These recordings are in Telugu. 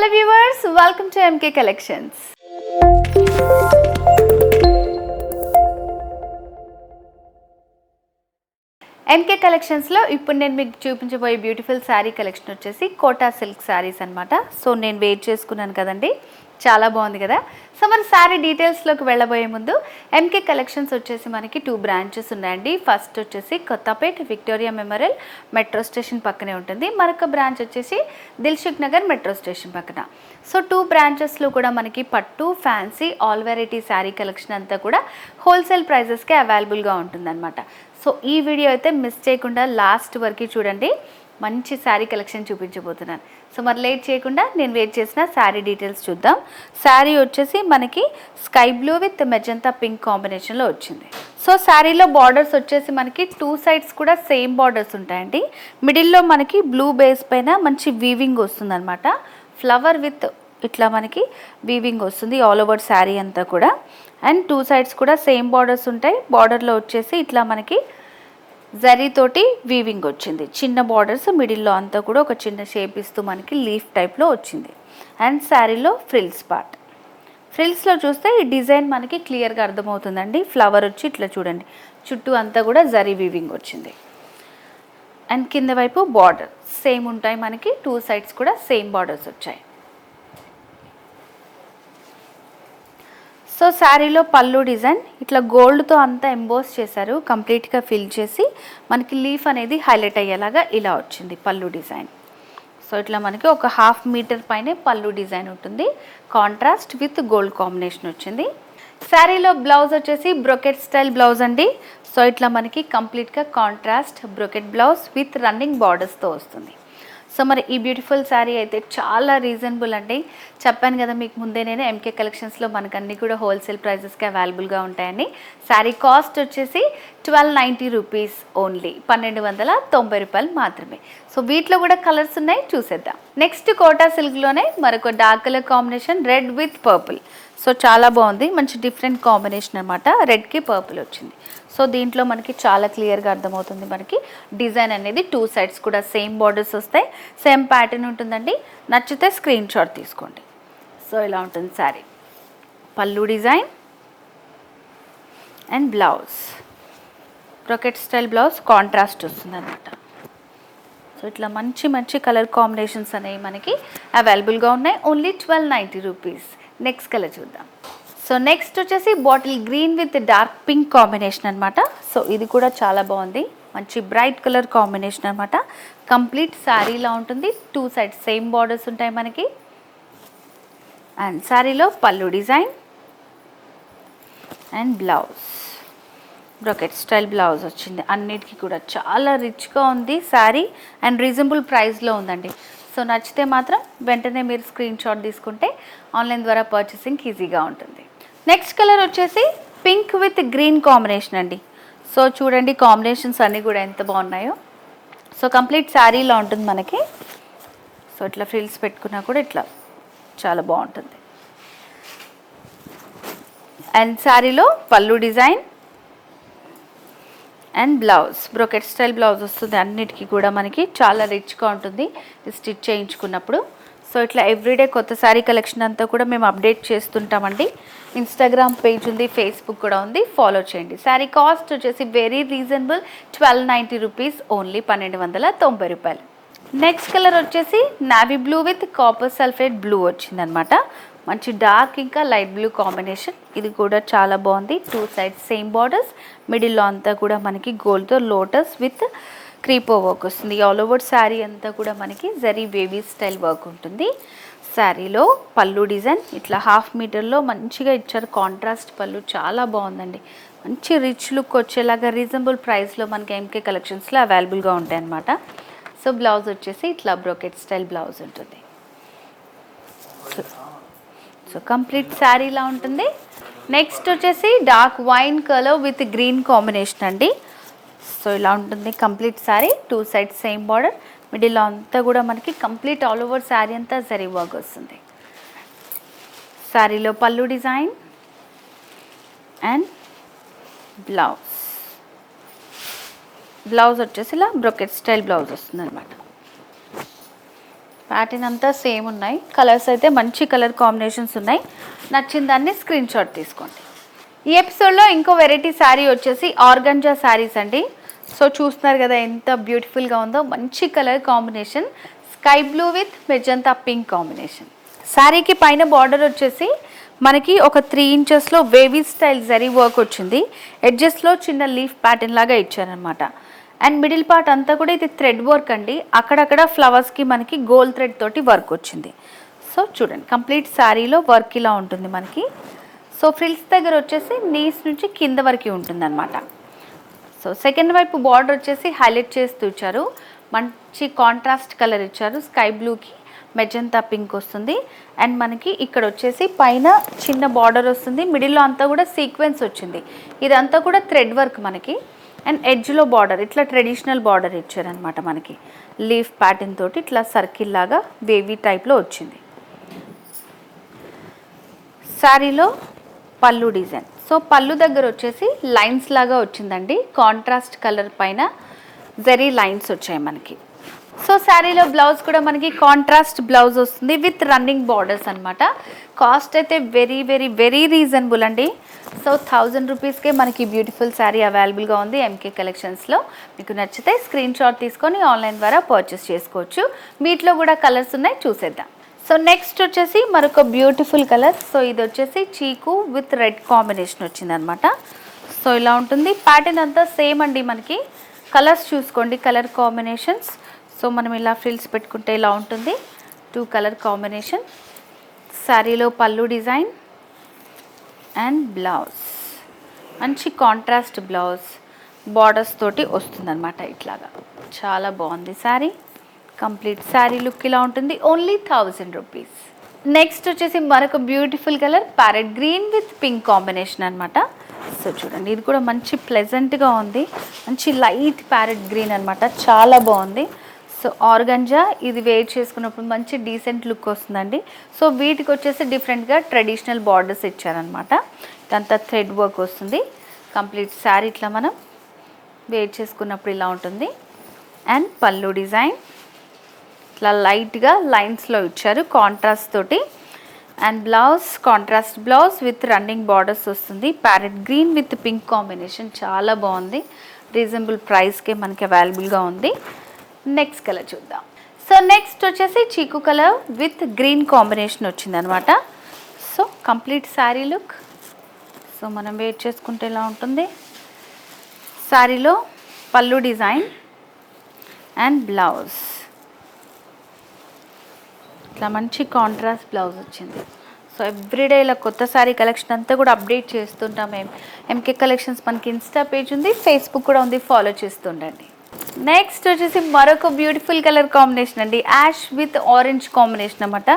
Hello viewers, welcome to MK Collections. MK Collections లో ఇప్పుడు నేను మీకు చూపించబోయే బ్యూటిఫుల్ శారీ కలెక్షన్ వచ్చేసి కోటా సిల్క్ శారీస్ అన్నమాట. సో నేను వెయిట్ చేసుకున్నాను కదండి, చాలా బాగుంది కదా. సో మరి శారీ డీటెయిల్స్లోకి వెళ్ళబోయే ముందు ఎంకే కలెక్షన్స్ వచ్చేసి మనకి 2 బ్రాంచెస్ ఉన్నాయండి. ఫస్ట్ వచ్చేసి Kothapet Victoria memorial metro station పక్కనే ఉంటుంది. మరొక బ్రాంచ్ వచ్చేసి దిల్సుఖ్ నగర్ మెట్రో స్టేషన్ పక్కన. సో 2 బ్రాంచెస్లో కూడా మనకి పట్టు, fancy, all variety sari collection అంతా కూడా హోల్సేల్ ప్రైజెస్కే అవైలబుల్గా ఉంటుందన్నమాట. సో ఈ వీడియో అయితే మిస్ చేయకుండా లాస్ట్ వరకు చూడండి, మంచి శారీ కలెక్షన్ చూపించబోతున్నాను. సో మరి లేట్ చేయకుండా నేను వెయిట్ చేసిన శారీ డీటెయిల్స్ చూద్దాం. శారీ వచ్చేసి మనకి sky blue with magenta pink కాంబినేషన్లో వచ్చింది. సో శారీలో బార్డర్స్ వచ్చేసి మనకి 2 సైడ్స్ కూడా సేమ్ బార్డర్స్ ఉంటాయండి. మిడిల్లో మనకి బ్లూ బేస్ పైన మంచి వీవింగ్ వస్తుందన్నమాట. ఫ్లవర్ విత్ ఇట్లా మనకి వీవింగ్ వస్తుంది ఆల్ ఓవర్ శారీ అంతా కూడా. అండ్ 2 సైడ్స్ కూడా సేమ్ బార్డర్స్ ఉంటాయి. బార్డర్లో వచ్చేసి ఇట్లా మనకి జరీతోటి వీవింగ్ వచ్చింది. చిన్న బార్డర్స్ మిడిల్లో అంతా కూడా ఒక చిన్న షేప్ ఇస్తూ మనకి లీఫ్ టైప్లో వచ్చింది. అండ్ శారీలో ఫ్రిల్స్ పార్ట్, ఫ్రిల్స్లో చూస్తే ఈ డిజైన్ మనకి క్లియర్గా అర్థమవుతుందండి. ఫ్లవర్ వచ్చి ఇట్లా చూడండి, చుట్టూ అంతా కూడా జరీ వీవింగ్ వచ్చింది. అండ్ కింద వైపు బార్డర్ సేమ్ ఉంటాయి మనకి, 2 సైడ్స్ కూడా సేమ్ బార్డర్స్ వచ్చాయి. సో శారీలో పళ్ళు డిజైన్ ఇట్లా గోల్డ్తో అంతా ఎంబోస్ చేశారు, కంప్లీట్గా ఫిల్ చేసి మనకి లీఫ్ అనేది హైలైట్ అయ్యేలాగా ఇలా వచ్చింది పళ్ళు డిజైన్. సో ఇట్లా మనకి ఒక 1/2 మీటర్ పైనే పళ్ళు డిజైన్ ఉంటుంది. కాంట్రాస్ట్ విత్ గోల్డ్ కాంబినేషన్ వచ్చింది. శారీలో బ్లౌజ్ వచ్చేసి బ్రొకెట్ స్టైల్ బ్లౌజ్ అండి. సో ఇట్లా మనకి కంప్లీట్గా contrast brocade blouse with running బార్డర్స్తో వస్తుంది. సో మరి ఈ బ్యూటిఫుల్ శారీ అయితే చాలా రీజనబుల్ అండి. చెప్పాను కదా మీకు ముందే నేను, ఎంకే కలెక్షన్స్లో మనకు అన్నీ కూడా హోల్సేల్ ప్రైజెస్కి అవైలబుల్గా ఉంటాయండి. శారీ కాస్ట్ వచ్చేసి 1290 రూపీస్ ఓన్లీ, 1290 రూపాయలు మాత్రమే. సో వీటిలో కూడా కలర్స్ ఉన్నాయి, చూసేద్దాం. నెక్స్ట్ కోటా సిల్క్లోనే మరొక dark colour combination red with purple. So చాలా బాగుంది, మంచి డిఫరెంట్ కాంబినేషన్ అనమాట. రెడ్కి పర్పుల్ వచ్చింది. సో దీంట్లో మనకి చాలా క్లియర్గా అర్థమవుతుంది, మనకి డిజైన్ అనేది 2 సైడ్స్ కూడా సేమ్ బార్డర్స్ వస్తాయి, సేమ్ ప్యాటర్న్ ఉంటుందండి. నచ్చితే స్క్రీన్ షాట్ తీసుకోండి. సో ఇలా ఉంటుంది శారీ. పళ్ళు design and blouse brocade style blouse, contrast వస్తుంది అనమాట. సో ఇట్లా మంచి మంచి కలర్ కాంబినేషన్స్ అనేవి మనకి అవైలబుల్గా ఉన్నాయి. Only 1290 rupees. నెక్స్ట్ కలర్ చూద్దాం. సో నెక్స్ట్ వచ్చేసి bottle green with dark pink combination అనమాట. సో ఇది కూడా చాలా బాగుంది, మంచి బ్రైట్ కలర్ కాంబినేషన్ అనమాట. కంప్లీట్ శారీలా ఉంటుంది, 2 సైడ్స్ సేమ్ బార్డర్స్ ఉంటాయి మనకి. అండ్ శారీలో పళ్ళు design and blouse brocade style blouse వచ్చింది. అన్నిటికీ కూడా చాలా రిచ్గా ఉంది శారీ అండ్ రీజనబుల్ ప్రైస్లో ఉందండి. సో నచ్చితే మాత్రం వెంటనే మీరు స్క్రీన్ షాట్ తీసుకుంటే ఆన్లైన్ ద్వారా పర్చేసింగ్ ఈజీగా ఉంటుంది. నెక్స్ట్ కలర్ వచ్చేసి పింక్ విత్ గ్రీన్ కాంబినేషన్ అండి. సో చూడండి కాంబినేషన్స్ అన్నీ కూడా ఎంత బాగున్నాయో. సో కంప్లీట్ శారీలో ఉంటుంది మనకి. సో ఇట్లా ఫ్రిల్స్ పెట్టుకున్నా కూడా ఇట్లా చాలా బాగుంటుంది. అండ్ శారీలో పళ్ళు design and blouse brocade style blouse వస్తుంది. అన్నిటికీ కూడా మనకి చాలా రిచ్గా ఉంటుంది స్టిచ్ చేయించుకున్నప్పుడు. సో ఇట్లా ఎవ్రీడే కొత్త శారీ కలెక్షన్ అంతా కూడా మేము అప్డేట్ చేస్తుంటామండి. ఇన్స్టాగ్రామ్ పేజ్ ఉంది, ఫేస్బుక్ కూడా ఉంది, ఫాలో చేయండి. శారీ కాస్ట్ వచ్చేసి వెరీ రీజనబుల్, 1290 రూపీస్ ఓన్లీ, 1290 రూపాయలు. నెక్స్ట్ కలర్ వచ్చేసి navy blue with copper sulphate blue వచ్చిందనమాట. మంచి డార్క్ ఇంకా లైట్ బ్లూ కాంబినేషన్. ఇది కూడా చాలా బాగుంది. 2 సైడ్స్ సేమ్ బార్డర్స్, మిడిల్లో అంతా కూడా మనకి గోల్డ్తో లోటస్ విత్ క్రీపో వర్క్ వస్తుంది. ఆల్ ఓవర్ శారీ అంతా కూడా మనకి జరీ వేవీ స్టైల్ వర్క్ ఉంటుంది. శారీలో పళ్ళు డిజైన్ ఇట్లా 1/2 మీటర్లో మంచిగా ఇచ్చారు. కాంట్రాస్ట్ పళ్ళు చాలా బాగుందండి, మంచి రిచ్ లుక్ వచ్చేలాగా రీజనబుల్ ప్రైస్లో మనకి ఎంకే కలెక్షన్స్లో అవైలబుల్గా ఉంటాయి అన్నమాట. సో బ్లౌజ్ వచ్చేసి ఇట్లా బ్రొకెట్ స్టైల్ బ్లౌజ్ ఉంటుంది. సో కంప్లీట్ శారీలా ఉంటుంది. నెక్స్ట్ వచ్చేసి dark wine colour with green combination అండి. సో ఇలా ఉంటుంది complete sari, 2 sides same border, మిడిల్లో అంతా కూడా మనకి కంప్లీట్ ఆల్ ఓవర్ శారీ అంతా జరీ వర్క్ వస్తుంది. శారీలో పళ్ళు డిజైన్ అండ్ బ్లౌజ్ వచ్చేసి ఇలా బ్రొకెట్ స్టైల్ బ్లౌజ్ వస్తుంది అనమాట. ప్యాటర్న్ అంతా సేమ్ ఉన్నాయి. కలర్స్ అయితే మంచి కలర్ కాంబినేషన్స్ ఉన్నాయి. నచ్చిన దాన్ని స్క్రీన్ షాట్ తీసుకోండి. ఈ ఎపిసోడ్లో ఇంకో వెరైటీ శారీ వచ్చేసి ఆర్గంజా శారీస్ అండి. సో చూస్తున్నారు కదా ఎంత బ్యూటిఫుల్గా ఉందో. మంచి colour combination, sky blue with magenta pink combination. శారీకి పైన బార్డర్ వచ్చేసి మనకి ఒక 3 ఇంచెస్లో వేవీ స్టైల్ జరీ వర్క్ వచ్చింది. ఎడ్జెస్లో చిన్న లీఫ్ ప్యాటర్న్ లాగా ఇచ్చారనమాట. అండ్ మిడిల్ పార్ట్ అంతా కూడా ఇది థ్రెడ్ వర్క్ అండి. అక్కడక్కడ ఫ్లవర్స్కి మనకి గోల్డ్ థ్రెడ్ తోటి వర్క్ వచ్చింది. సో చూడండి కంప్లీట్ శారీలో వర్క్ ఇలా ఉంటుంది మనకి. సో ఫ్రిల్స్ దగ్గర వచ్చేసి నీస్ నుంచి కింద వరకు ఉంటుంది అనమాట. సో సెకండ్ వైపు బార్డర్ వచ్చేసి హైలైట్ చేస్తూ ఇచ్చారు. మంచి కాంట్రాస్ట్ కలర్ ఇచ్చారు. స్కై బ్లూకి మెజంతా పింక్ వస్తుంది. అండ్ మనకి ఇక్కడ వచ్చేసి పైన చిన్న బార్డర్ వస్తుంది. మిడిల్లో అంతా కూడా సీక్వెన్స్ వచ్చింది. ఇదంతా కూడా థ్రెడ్ వర్క్ మనకి. అండ్ ఎడ్జ్లో బార్డర్ ఇట్లా ట్రెడిషనల్ బార్డర్ ఇచ్చారనమాట మనకి. లీఫ్ ప్యాటర్న్ తోటి ఇట్లా సర్కిల్ లాగా వేవీ టైప్లో వచ్చింది. శారీలో పళ్ళు డిజైన్. సో పళ్ళు దగ్గర వచ్చేసి లైన్స్ లాగా వచ్చిందండి. కాంట్రాస్ట్ కలర్ పైన జరీ లైన్స్ వచ్చాయి మనకి. సో శారీలో బ్లౌజ్ కూడా మనకి కాంట్రాస్ట్ బ్లౌజ్ వస్తుంది విత్ రన్నింగ్ బార్డర్స్ అనమాట. కాస్ట్ అయితే వెరీ వెరీ వెరీ రీజనబుల్ అండి. సో 1000 రూపీస్కే మనకి బ్యూటిఫుల్ శారీ అవైలబుల్గా ఉంది ఎంకే కలెక్షన్స్లో. మీకు నచ్చితే స్క్రీన్ షాట్ తీసుకొని ఆన్లైన్ ద్వారా పర్చేస్ చేసుకోవచ్చు. వీటిలో కూడా కలర్స్ ఉన్నాయి, చూసేద్దాం. సో నెక్స్ట్ వచ్చేసి మరొక బ్యూటిఫుల్ కలర్. సో ఇది వచ్చేసి చీకు విత్ రెడ్ కాంబినేషన్ వచ్చిందనమాట. సో ఇలా ఉంటుంది. ప్యాటర్న్ అంతా సేమ్ అండి మనకి. కలర్స్ చూసుకోండి, కలర్ కాంబినేషన్స్. సో మనం ఇలా ఫ్రిల్స్ పెట్టుకుంటే ఇలా ఉంటుంది. 2 కలర్ కాంబినేషన్. శారీలో పళ్ళు డిజైన్ అండ్ బ్లౌజ్ మంచి కాంట్రాస్ట్ బ్లౌజ్ బార్డర్స్ తోటి వస్తుందన్నమాట. ఇట్లాగా చాలా బాగుంది శారీ. కంప్లీట్ శారీ లుక్ ఇలా ఉంటుంది. Only 1000 rupees. నెక్స్ట్ వచ్చేసి మరొక beautiful colour parrot green with pink combination అనమాట. సో చూడండి ఇది కూడా మంచి ప్లెజెంట్గా ఉంది. మంచి లైట్ ప్యారెట్ గ్రీన్ అనమాట, చాలా బాగుంది. సో ఆర్గంజా ఇది వేర్ చేసుకున్నప్పుడు మంచి డీసెంట్ లుక్ వస్తుందండి. సో వీటికి వచ్చేసి డిఫరెంట్గా ట్రెడిషనల్ బార్డర్స్ ఇచ్చారనమాట. ఇదంతా థ్రెడ్ వర్క్ వస్తుంది. కంప్లీట్ శారీ ఇట్లా మనం వేర్ చేసుకున్నప్పుడు ఇలా ఉంటుంది. అండ్ పళ్ళు డిజైన్ ఇట్లా లైట్గా లైన్స్లో ఇచ్చారు కాంట్రాస్ట్ తోటి. And blouse contrast blouse with running borders వస్తుంది. Parrot green with pink combination చాలా బాగుంది. రీజనబుల్ ప్రైస్కే మనకి అవైలబుల్గా ఉంది. నెక్స్ట్ కలర్ చూద్దాం. సో నెక్స్ట్ వచ్చేసి చీకు కలర్ విత్ గ్రీన్ కాంబినేషన్ వచ్చిందనమాట. So complete sari look. So మనం వేర్ చేసుకుంటే ఇలా ఉంటుంది. శారీలో పళ్ళు డిజైన్ అండ్ బ్లౌజ్ ఇట్లా మంచి కాంట్రాస్ట్ బ్లౌజ్ వచ్చింది. సో ఎవ్రీడే ఇలా కొత్త శారీ కలెక్షన్ అంతా కూడా అప్డేట్ చేస్తుంటాం మేము. ఎంకే కలెక్షన్స్ మనకి ఇన్స్టా పేజ్ ఉంది, ఫేస్బుక్ కూడా ఉంది, ఫాలో చేస్తుండండి. నెక్స్ట్ వచ్చేసి మరొక బ్యూటిఫుల్ కలర్ కాంబినేషన్ అండి. యాష్ విత్ ఆరెంజ్ కాంబినేషన్ అన్నమాట.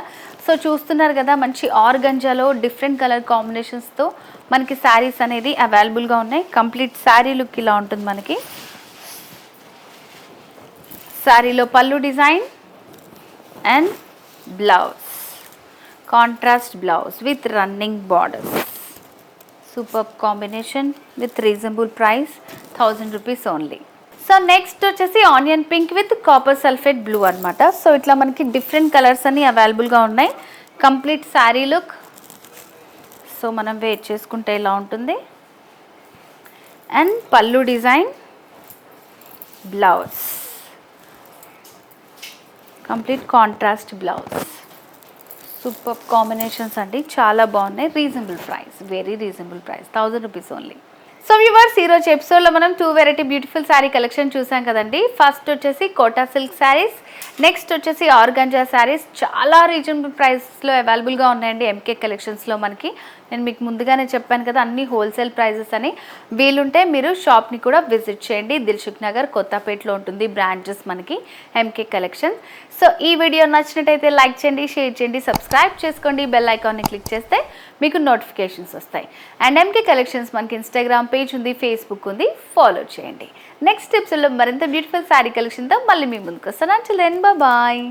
సో చూస్తున్నారు కదా మంచి ఆర్గంజాలో డిఫరెంట్ కలర్ కాంబినేషన్స్తో మనకి శారీస్ అనేది అవైలబుల్గా ఉన్నాయి. కంప్లీట్ శారీ లుక్ ఇలా ఉంటుంది మనకి. శారీలో పళ్ళు design and blouse contrast blouse with running borders. Super combination with reasonable price 1000 rupees only. So next వచ్చేసి onion pink with copper sulphate blue అనమాట. సో ఇట్లా మనకి డిఫరెంట్ కలర్స్ అన్ని అవైలబుల్గా ఉన్నాయి. Complete sari look. సో మనం వేర్ చేసుకుంటే ఇలా ఉంటుంది. అండ్ పళ్ళు design blouse complete contrast blouse. Super combinations అండి, చాలా బాగున్నాయి. Reasonable price, very reasonable price, 1000 rupees only. So viewers ఈరోజు ఎపిసోడ్లో మనం 2 వెరైటీ బ్యూటిఫుల్ శారీ కలెక్షన్ చూసాం కదండి. ఫస్ట్ వచ్చేసి కోటా సిల్క్ శారీస్, నెక్స్ట్ వచ్చేసి ఆర్గంజా శారీస్. చాలా రీజనబుల్ ప్రైస్లో అవైలబుల్గా ఉన్నాయండి ఎంకే కలెక్షన్స్లో మనకి. నేను మీకు ముందుగానే చెప్పాను కదా అన్ని హోల్సేల్ ప్రైజెస్ అని. వీలుంటే మీరు షాప్ని కూడా విజిట్ చేయండి. దిల్సుఖ్ నగర్ కొత్తపేటలో ఉంటుంది బ్రాంచెస్ మనకి ఎంకే కలెక్షన్. సో ఈ వీడియో నచ్చినట్టయితే లైక్ చేయండి, షేర్ చేయండి, సబ్స్క్రైబ్ చేసుకోండి. బెల్ ఐకాన్ని క్లిక్ చేస్తే మీకు నోటిఫికేషన్స్ వస్తాయి. అండ్ ఎంకే కలెక్షన్స్ మనకి ఇన్స్టాగ్రామ్ పేజ్ ఉంది, ఫేస్బుక్ ఉంది, ఫాలో చేయండి. నెక్స్ట్ ఎపిసోడ్లో మరింత బ్యూటిఫుల్ శారీ కలెక్షన్తో మళ్ళీ మీ ముందుకు వస్తాను. Until then bye.